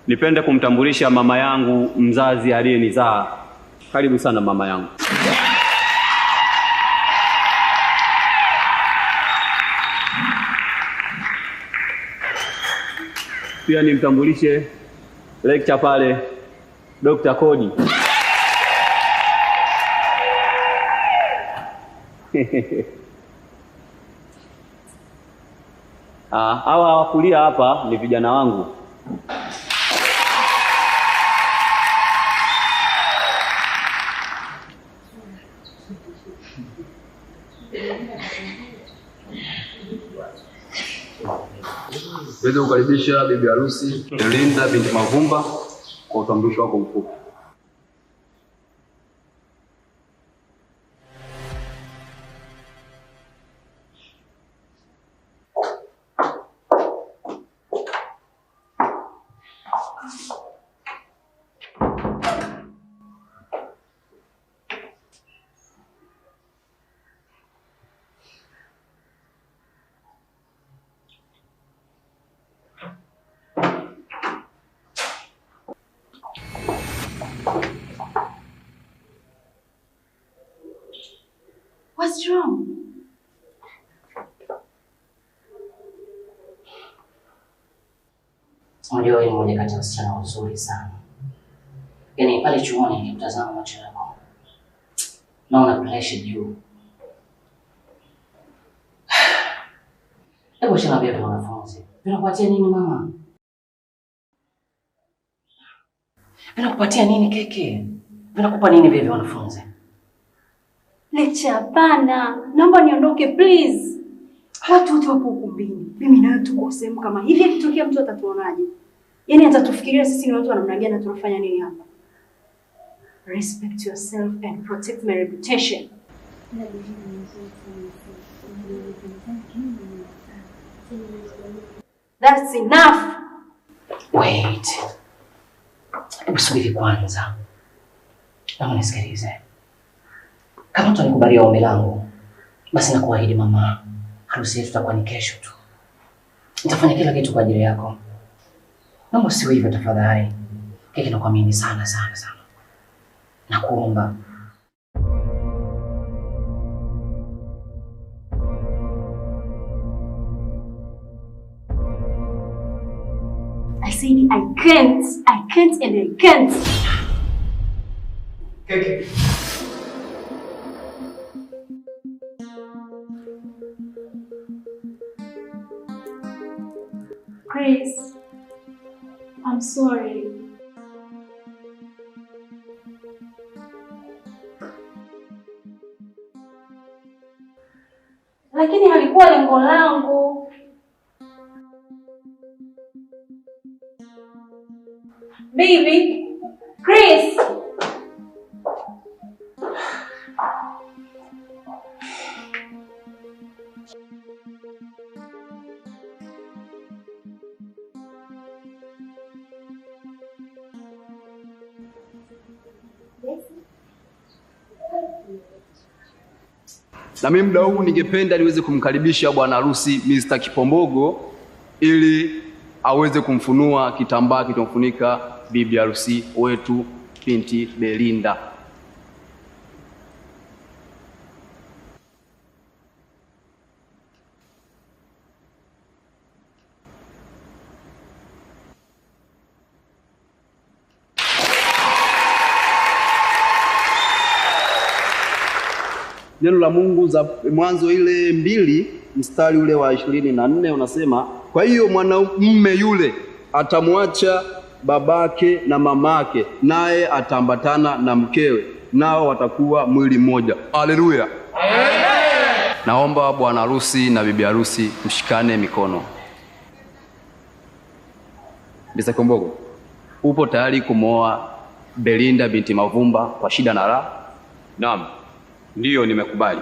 Nipende kumtambulisha mama yangu mzazi aliyenizaa. Karibu sana mama yangu. Pia nimtambulishe lecture pale Dr. Kodi. Hawa wakulia hapa ni vijana wangu. Tuweze kukaribisha bibi harusi Belinda binti Mavumba kwa utambulisho wako mfupi. What's wrong? Unajua wewe ni mmoja kati ya wasichana wazuri sana. Yaani pale chuoni nikitazama macho yako naona pressure juu. Hebu shanaambia tu wanafunzi. Vinakupatia nini mama? Vinakupatia nini keke? Vinakupa nini vile wanafunzi? Lecture hapana. Naomba niondoke please. Watu wote wapo ukumbini. Mimi na wewe tuko sehemu kama hivi, ikitokea mtu atatuonaje? Yaani atatufikiria sisi ni watu wa namna gani na tunafanya nini hapa? Respect yourself and protect my reputation. That's enough. Wait. Hebu subiri kwanza. Naomba nisikilize. Kama mtu anikubalia ombi langu, basi nakuahidi mama, harusi yetu itakuwa ni kesho tu. Nitafanya kila kitu kwa ajili yako. Naomba usiwe hivyo tafadhali. Kiki nakuamini sana sana sana. Nakuomba. I said I can't and I can't. Kiki. Chris, I'm sorry. Lakini halikuwa lengo langu. Baby, Chris. Na mimi muda huu ningependa niweze kumkaribisha bwana harusi Mr. Kipombogo ili aweze kumfunua kitambaa kitomfunika bibi harusi wetu binti Belinda. Neno la Mungu za Mwanzo ile 2 mstari ule wa 24 unasema, kwa hiyo mwanamume yule atamwacha babake na mamake, naye ataambatana na mkewe, nao watakuwa mwili mmoja. Haleluya. Amen. Naomba bwana harusi na bibi harusi mshikane mikono. Mr. Kombogo, upo tayari kumooa Belinda binti Mavumba kwa shida na raha? Naam. Ndiyo, nimekubali.